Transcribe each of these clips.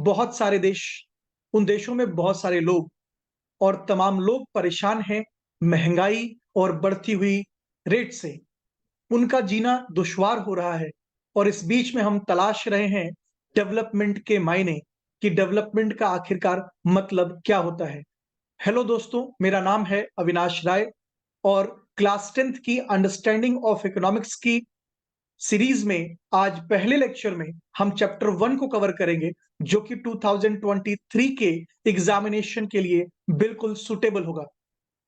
बहुत सारे देश उन देशों में बहुत सारे लोग और तमाम लोग परेशान हैं महँगाई और बढ़ती हुई रेट से। उनका जीना दुश्वार हो रहा है और इस बीच में हम तलाश रहे हैं डेवलपमेंट के मायने कि डेवलपमेंट का आखिरकार मतलब क्या होता है। हेलो दोस्तों, मेरा नाम है अविनाश राय और क्लास 10th की अंडरस्टैंडिंग ऑफ इकोनॉमिक्स की सीरीज में आज पहले लेक्चर में हम चैप्टर 1 को कवर करेंगे, जो कि 2023 के एग्जामिनेशन के लिए बिल्कुल सुटेबल होगा।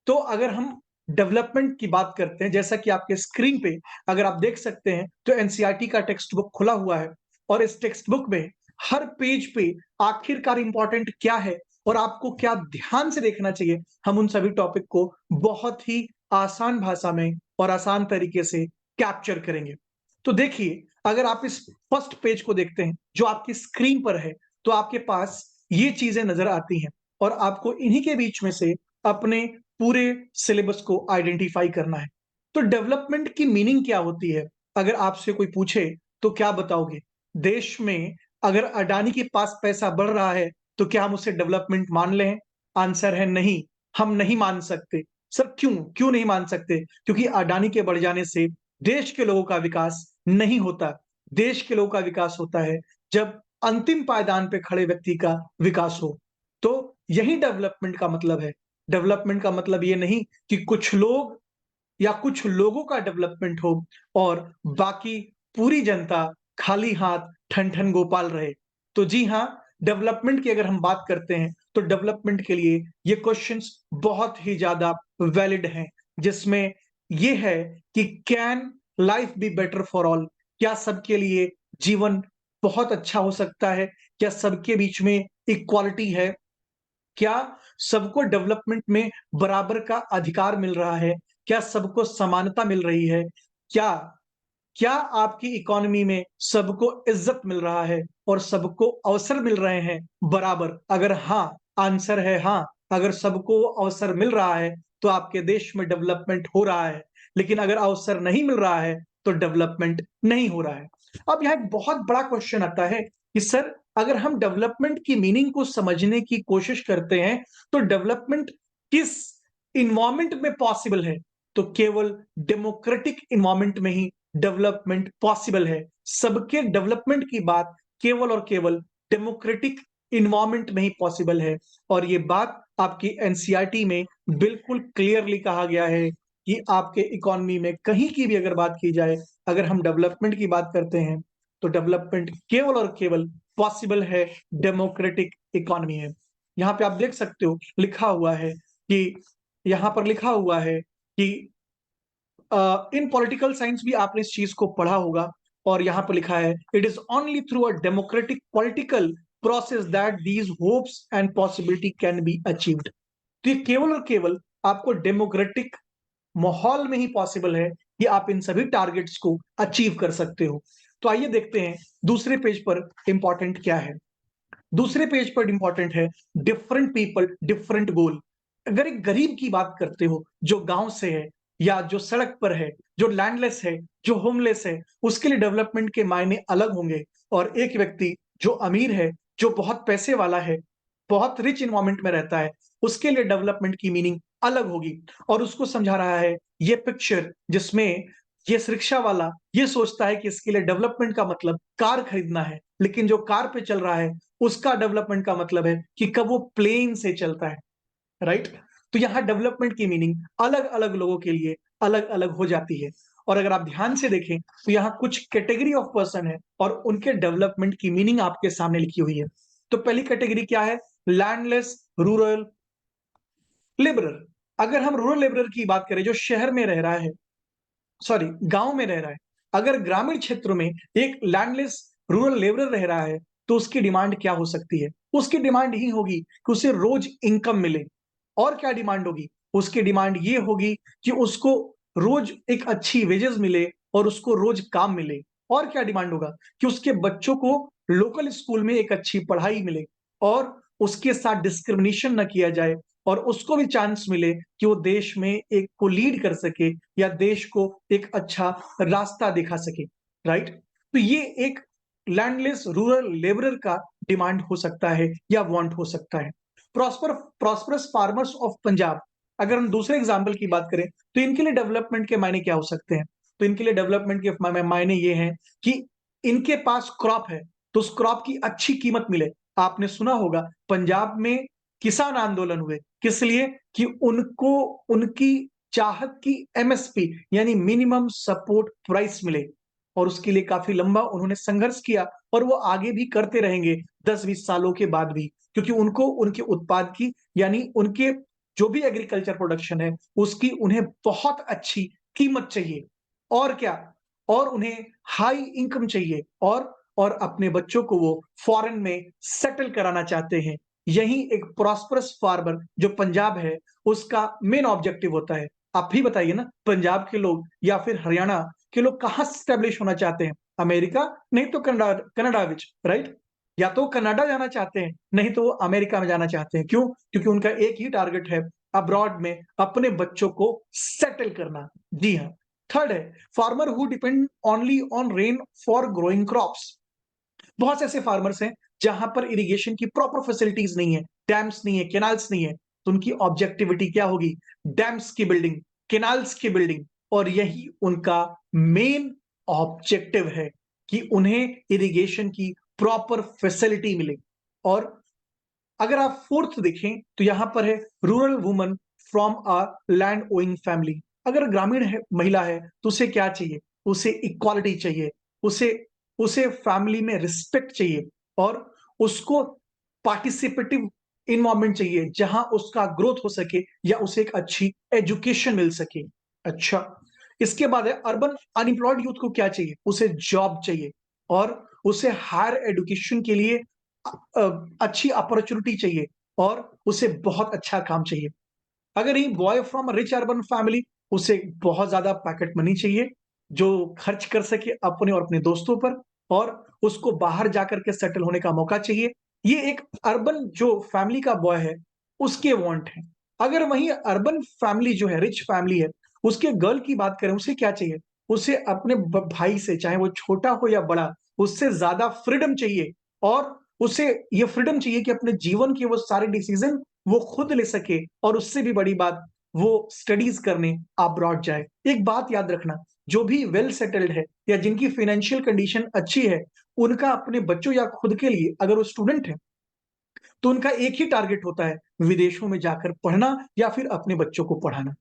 तो अगर हम डेवलपमेंट की बात करते हैं, जैसा कि आपके स्क्रीन पे अगर आप देख सकते हैं, तो एनसीईआरटी का टेक्स्ट बुक खुला हुआ है और इस टेक्स्ट बुक में हर पेज पे आखिरकार इंपॉर्टेंट क्या है और आपको क्या ध्यान से देखना चाहिए, हम उन सभी टॉपिक को बहुत ही आसान भाषा में और आसान तरीके से कैप्चर करेंगे। तो देखिए, अगर आप इस फर्स्ट पेज को देखते हैं जो आपकी स्क्रीन पर है, तो आपके पास ये चीजें नजर आती हैं और आपको इन्हीं के बीच में से अपने पूरे सिलेबस को आइडेंटिफाई करना है। तो डेवलपमेंट की मीनिंग क्या होती है? अगर आपसे कोई पूछे तो क्या बताओगे? देश में अगर अडानी के पास पैसा बढ़ रहा है तो क्या हम उसे डेवलपमेंट मान लें? आंसर है नहीं, हम नहीं मान सकते। सर क्यों? क्यों नहीं मान सकते? क्योंकि अडानी के बढ़ जाने से देश के लोगों का विकास नहीं होता। देश के लोगों का विकास होता है जब अंतिम पायदान पे खड़े व्यक्ति का विकास हो। तो यही डेवलपमेंट का मतलब है। डेवलपमेंट का मतलब ये नहीं कि कुछ लोग या कुछ लोगों का डेवलपमेंट हो और बाकी पूरी जनता खाली हाथ ठन ठन गोपाल रहे। तो जी हाँ, डेवलपमेंट की अगर हम बात करते हैं तो डेवलपमेंट के लिए ये क्वेश्चंस बहुत ही ज्यादा वैलिड हैं, जिसमें ये है कि can life be better for all? क्या सबके लिए जीवन बहुत अच्छा हो सकता है? क्या सबके बीच में इक्वालिटी है? क्या सबको डेवलपमेंट में बराबर का अधिकार मिल रहा है? क्या सबको समानता मिल रही है? क्या क्या आपकी इकोनॉमी में सबको इज्जत मिल रहा है और सबको अवसर मिल रहे हैं बराबर? अगर हाँ, आंसर है हाँ। अगर सबको अवसर मिल रहा है तो आपके देश में डेवलपमेंट हो रहा है, लेकिन अगर अवसर नहीं मिल रहा है तो डेवलपमेंट नहीं हो रहा है। अब यहाँ एक बहुत बड़ा क्वेश्चन आता है कि सर, अगर हम डेवलपमेंट की मीनिंग को समझने की कोशिश करते हैं तो डेवलपमेंट किस इन्वायरमेंट में पॉसिबल है? तो केवल डेमोक्रेटिक इन्वायरमेंट में ही डेवलपमेंट पॉसिबल है। सबके डेवलपमेंट की बात केवल और केवल डेमोक्रेटिक इन्वायरमेंट में ही पॉसिबल है और ये बात आपकी एनसीईआरटी में बिल्कुल क्लियरली कहा गया है कि आपके इकोनॉमी में कहीं की भी अगर बात की जाए, अगर हम डेवलपमेंट की बात करते हैं तो डेवलपमेंट केवल और केवल पॉसिबल है डेमोक्रेटिक इकोनॉमी है। यहाँ पे आप देख सकते हो लिखा हुआ है कि यहाँ पर लिखा हुआ है कि इन पॉलिटिकल साइंस भी आपने इस चीज को पढ़ा होगा और यहाँ पर लिखा है it is only through a democratic political process that these hopes and possibility can be achieved. तो ये केवल और केवल आपको डेमोक्रेटिक माहौल में ही पॉसिबल है कि आप इन सभी टारगेट्स को अचीव कर सकते हो। तो आइए देखते हैं दूसरे पेज पर इंपॉर्टेंट क्या है। दूसरे पेज पर इंपॉर्टेंट है डिफरेंट पीपल डिफरेंट गोल। अगर एक गरीब की बात करते हो जो गांव से है या जो सड़क पर है, जो लैंडलेस है, जो होमलेस है, उसके लिए डेवलपमेंट के मायने अलग होंगे। और एक व्यक्ति जो अमीर है, जो बहुत पैसे वाला है, बहुत रिच इन्वायरमेंट में रहता है, उसके लिए डेवलपमेंट की मीनिंग अलग होगी। और उसको समझा रहा है ये पिक्चर, जिसमें ये रिक्शा वाला ये सोचता है कि इसके लिए डेवलपमेंट का मतलब कार खरीदना है, लेकिन जो कार पे चल रहा है उसका डेवलपमेंट का मतलब है कि कब वो प्लेन से चलता है। राइट? तो यहां डेवलपमेंट की मीनिंग अलग अलग लोगों के लिए अलग अलग हो जाती है। और अगर आप ध्यान से देखें तो यहाँ कुछ कैटेगरी ऑफ पर्सन है और उनके डेवलपमेंट की मीनिंग आपके सामने लिखी हुई है। तो पहली कैटेगरी क्या है? Landless rural labourer. अगर हम रूरल लेबरर की बात करें जो शहर में रह रहा है, सॉरी गांव में रह रहा है, अगर ग्रामीण क्षेत्रों में एक लैंडलेस रूरल लेबरर रह रहा है तो उसकी डिमांड क्या हो सकती है? उसकी डिमांड ही होगी कि उसे रोज इनकम मिले। और क्या डिमांड होगी? उसकी डिमांड ये होगी कि उसको रोज एक अच्छी वेजेस मिले और उसको रोज काम मिले। और क्या डिमांड होगा? कि उसके बच्चों को लोकल स्कूल में एक अच्छी पढ़ाई मिले और उसके साथ डिस्क्रिमिनेशन न किया जाए और उसको भी चांस मिले कि वो देश में एक को लीड कर सके या देश को एक अच्छा रास्ता दिखा सके। राइट? तो ये एक लैंडलेस रूरल लेबरर का डिमांड हो सकता है या वांट हो सकता है। प्रॉस्परस फार्मर्स ऑफ पंजाब, अगर हम दूसरे एग्जाम्पल की बात करें तो इनके लिए डेवलपमेंट के मायने क्या हो सकते हैं? तो इनके लिए डेवलपमेंट के मायने ये हैं कि इनके पास क्रॉप है तो उस क्रॉप की अच्छी कीमत मिले। आपने सुना होगा पंजाब में किसान आंदोलन हुए, किस लिए? कि उनको उनकी चाहत की एमएसपी यानी मिनिमम सपोर्ट प्राइस मिले, और उसके लिए काफी लंबा उन्होंने संघर्ष किया और वो आगे भी करते रहेंगे 10-20 सालों के बाद भी, क्योंकि उनको उनके उत्पाद की यानी उनके जो भी एग्रीकल्चर प्रोडक्शन है उसकी उन्हें बहुत अच्छी कीमत चाहिए। और क्या? और उन्हें हाई इनकम चाहिए, और अपने बच्चों को वो फॉरेन में सेटल कराना चाहते हैं। यही एक प्रॉस्परस फार्मर जो पंजाब है उसका मेन ऑब्जेक्टिव होता है। आप भी बताइए ना, पंजाब के लोग या फिर हरियाणा के लोग कहाँ स्टैब्लिश होना चाहते हैं? अमेरिका, नहीं तो कनाडा, कनाडा विच, राइट? या तो कनाडा जाना चाहते हैं, नहीं तो वो अमेरिका में जाना चाहते हैं। क्यों? क्योंकि उनका एक ही टारगेट है, अब्रॉड में अपने बच्चों को सेटल करना। जी हाँ। थर्ड है farmer who depend only on rain for growing crops. बहुत से ऐसे फार्मर्स हैं जहां पर इरिगेशन की प्रॉपर फैसिलिटीज नहीं है, डैम्स नहीं है, केनाल्स नहीं है, तो उनकी ऑब्जेक्टिविटी क्या होगी? डैम्स की बिल्डिंग, केनाल्स की बिल्डिंग, और यही उनका मेन ऑब्जेक्टिव है कि उन्हें इरिगेशन की प्रॉपर फैसिलिटी मिले। और अगर आप फोर्थ देखें तो यहां पर है rural woman from a land owing family. अगर ग्रामीण महिला है तो उसे क्या चाहिए? उसे इक्वालिटी चाहिए, उसे उसे फैमिली में रिस्पेक्ट चाहिए, और उसको पार्टिसिपेटिव इन्वायरमेंट चाहिए जहां उसका ग्रोथ हो सके या उसे एक अच्छी एजुकेशन मिल सके। अच्छा, इसके बाद है अर्बन अनएम्प्लॉयड यूथ को क्या चाहिए? उसे जॉब चाहिए, और उसे हायर एजुकेशन के लिए अच्छी अपॉर्चुनिटी चाहिए, और उसे बहुत अच्छा काम चाहिए। अगर he boy from rich urban family, उसे बहुत ज्यादा पैकेट मनी चाहिए जो खर्च कर सके अपने और अपने दोस्तों पर, और उसको बाहर जाकर के सेटल होने का मौका चाहिए। ये एक अर्बन जो फैमिली का बॉय है उसके वांट है। अगर वहीं अर्बन फैमिली जो है, रिच फैमिली है, उसके गर्ल की बात करें, उसे क्या चाहिए? उसे अपने भाई से, चाहे वो छोटा हो या बड़ा, उससे ज्यादा फ्रीडम चाहिए, और उसे ये फ्रीडम चाहिए कि अपने जीवन के वो सारे डिसीजन वो खुद ले सके, और उससे भी बड़ी बात, वो स्टडीज करने अब्रॉड जाए। एक बात याद रखना, जो भी वेल सेटल्ड है या जिनकी फाइनेंशियल कंडीशन अच्छी है, उनका अपने बच्चों या खुद के लिए, अगर वो स्टूडेंट है, तो उनका एक ही टारगेट होता है, विदेशों में जाकर पढ़ना या फिर अपने बच्चों को पढ़ाना।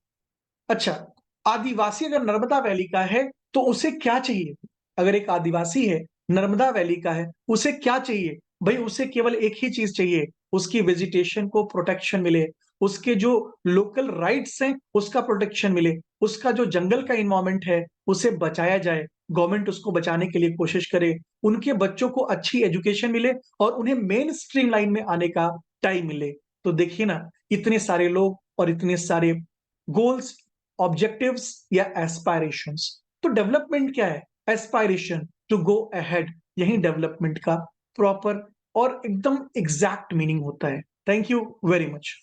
अच्छा, आदिवासी अगर नर्मदा वैली का है तो उसे क्या चाहिए? अगर एक आदिवासी है, नर्मदा वैली का है, उसे क्या चाहिए? भाई उसे केवल एक ही चीज चाहिए, उसकी वेजिटेशन को प्रोटेक्शन मिले, उसके जो लोकल राइट्स हैं उसका प्रोटेक्शन मिले, उसका जो जंगल का इन्वायरमेंट है उसे बचाया जाए, गवर्नमेंट उसको बचाने के लिए कोशिश करे, उनके बच्चों को अच्छी एजुकेशन मिले, और उन्हें मेन स्ट्रीम लाइन में आने का टाइम मिले। तो देखिए ना, इतने सारे लोग और इतने सारे गोल्स, ऑब्जेक्टिव्स या एस्पायरेशंस। तो डेवलपमेंट क्या है? एस्पायरेशन, टू गो अहेड, यही डेवलपमेंट का प्रॉपर और एकदम एग्जैक्ट मीनिंग होता है। Thank you very much.